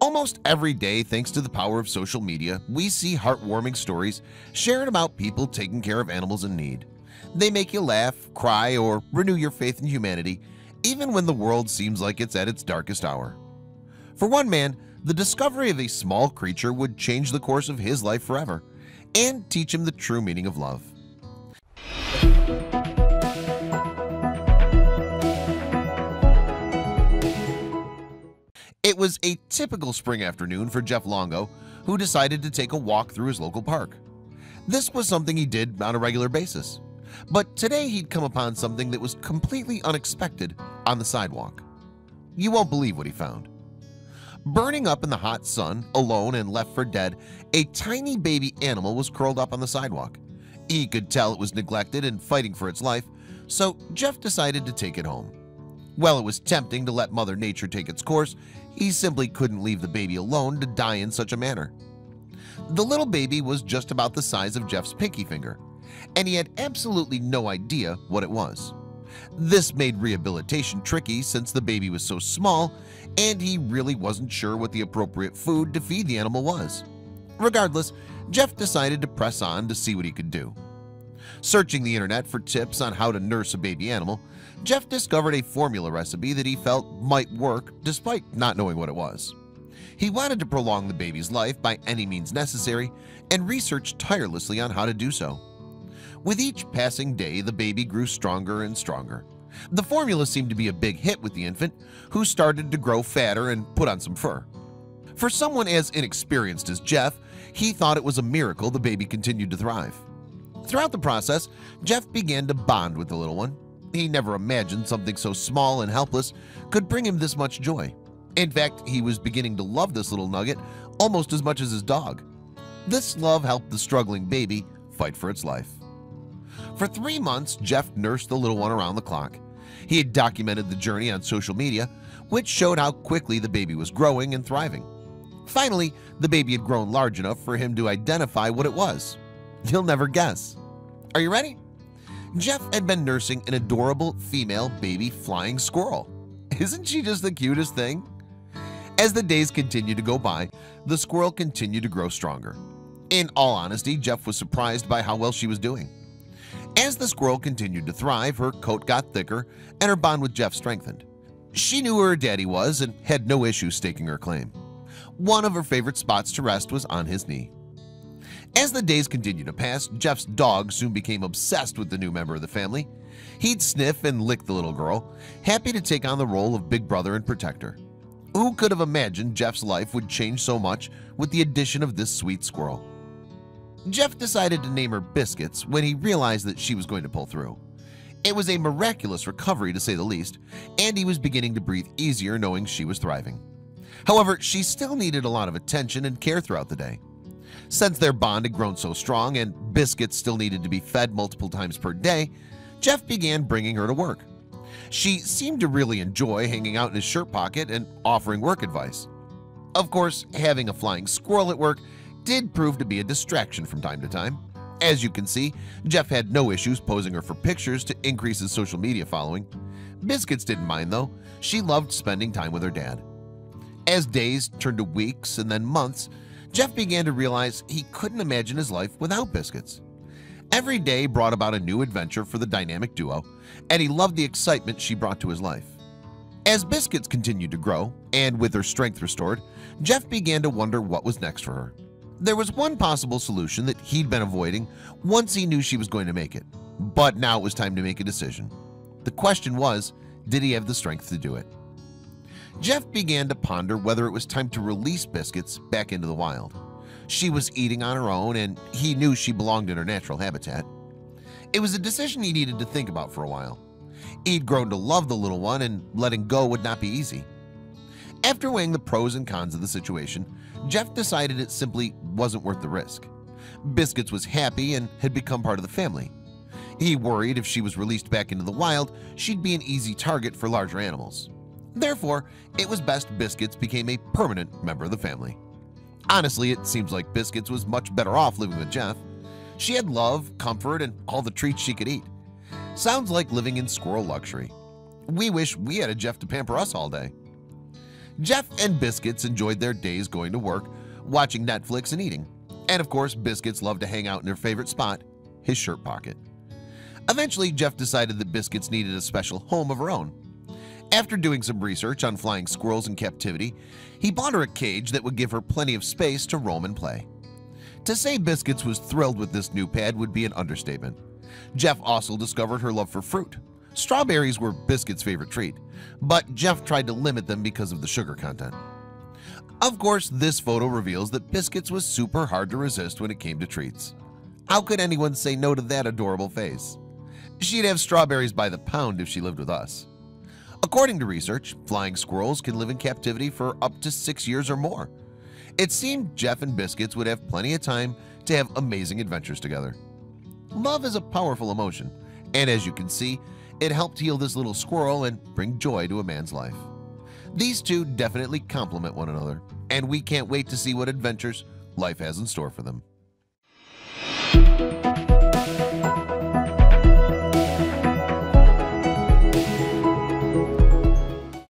Almost every day, thanks to the power of social media, we see heartwarming stories shared about people taking care of animals in need. They make you laugh, cry, or renew your faith in humanity, even when the world seems like it's at its darkest hour. For one man, the discovery of a small creature would change the course of his life forever and teach him the true meaning of love. It was a typical spring afternoon for Jeff Longo, who decided to take a walk through his local park. This was something he did on a regular basis, but today he'd come upon something that was completely unexpected on the sidewalk. You won't believe what he found. Burning up in the hot sun, alone and left for dead, a tiny baby animal was curled up on the sidewalk. He could tell it was neglected and fighting for its life, so Jeff decided to take it home. While it was tempting to let Mother Nature take its course, he simply couldn't leave the baby alone to die in such a manner. The little baby was just about the size of Jeff's pinky finger, and he had absolutely no idea what it was. This made rehabilitation tricky since the baby was so small and he really wasn't sure what the appropriate food to feed the animal was. Regardless, Jeff decided to press on to see what he could do. Searching the internet for tips on how to nurse a baby animal, Jeff discovered a formula recipe that he felt might work despite not knowing what it was. He wanted to prolong the baby's life by any means necessary and researched tirelessly on how to do so. With each passing day, the baby grew stronger and stronger. The formula seemed to be a big hit with the infant, who started to grow fatter and put on some fur. For someone as inexperienced as Jeff, he thought it was a miracle the baby continued to thrive. Throughout the process, Jeff began to bond with the little one. He never imagined something so small and helpless could bring him this much joy. In fact, he was beginning to love this little nugget almost as much as his dog. This love helped the struggling baby fight for its life. For 3 months, Jeff nursed the little one around the clock. He had documented the journey on social media, which showed how quickly the baby was growing and thriving. Finally, the baby had grown large enough for him to identify what it was. You'll never guess. Are you ready? Jeff had been nursing an adorable female baby flying squirrel. Isn't she just the cutest thing? As the days continued to go by, the squirrel continued to grow stronger. In all honesty, Jeff was surprised by how well she was doing. As the squirrel continued to thrive, her coat got thicker and her bond with Jeff strengthened. She knew where her daddy was and had no issue staking her claim. One of her favorite spots to rest was on his knee. As the days continued to pass, Jeff's dog soon became obsessed with the new member of the family. He'd sniff and lick the little girl, happy to take on the role of big brother and protector. Who could have imagined Jeff's life would change so much with the addition of this sweet squirrel? Jeff decided to name her Biscuits when he realized that she was going to pull through. It was a miraculous recovery, to say the least, and he was beginning to breathe easier knowing she was thriving. However, she still needed a lot of attention and care throughout the day. Since their bond had grown so strong and Biscuits still needed to be fed multiple times per day, Jeff began bringing her to work. She seemed to really enjoy hanging out in his shirt pocket and offering work advice. Of course, having a flying squirrel at work did prove to be a distraction from time to time. As you can see, Jeff had no issues posing her for pictures to increase his social media following. Biscuits didn't mind though. She loved spending time with her dad. As days turned to weeks and then months, Jeff began to realize he couldn't imagine his life without Biscuits. Every day brought about a new adventure for the dynamic duo, and he loved the excitement she brought to his life. As Biscuits continued to grow, and with her strength restored, Jeff began to wonder what was next for her. There was one possible solution that he'd been avoiding once he knew she was going to make it, but now it was time to make a decision. The question was, did he have the strength to do it? Jeff began to ponder whether it was time to release Biscuits back into the wild. She was eating on her own, and he knew she belonged in her natural habitat. It was a decision he needed to think about for a while. He'd grown to love the little one, and letting go would not be easy. After weighing the pros and cons of the situation, Jeff decided it simply wasn't worth the risk. Biscuits was happy and had become part of the family. He worried if she was released back into the wild, she'd be an easy target for larger animals. Therefore, it was best Biscuits became a permanent member of the family. Honestly, it seems like Biscuits was much better off living with Jeff. She had love, comfort, and all the treats she could eat. Sounds like living in squirrel luxury. We wish we had a Jeff to pamper us all day. Jeff and Biscuits enjoyed their days going to work, watching Netflix and eating. And of course, Biscuits loved to hang out in her favorite spot, his shirt pocket. Eventually, Jeff decided that Biscuits needed a special home of her own. After doing some research on flying squirrels in captivity, he bought her a cage that would give her plenty of space to roam and play. To say Biscuits was thrilled with this new pad would be an understatement. Jeff also discovered her love for fruit. Strawberries were Biscuits' favorite treat, but Jeff tried to limit them because of the sugar content. Of course, this photo reveals that Biscuits was super hard to resist when it came to treats. How could anyone say no to that adorable face? She'd have strawberries by the pound if she lived with us. According to research, flying squirrels can live in captivity for up to 6 years or more. It seemed Jeff and Biscuits would have plenty of time to have amazing adventures together. Love is a powerful emotion, and as you can see, it helped heal this little squirrel and bring joy to a man's life. These two definitely complement one another, and we can't wait to see what adventures life has in store for them.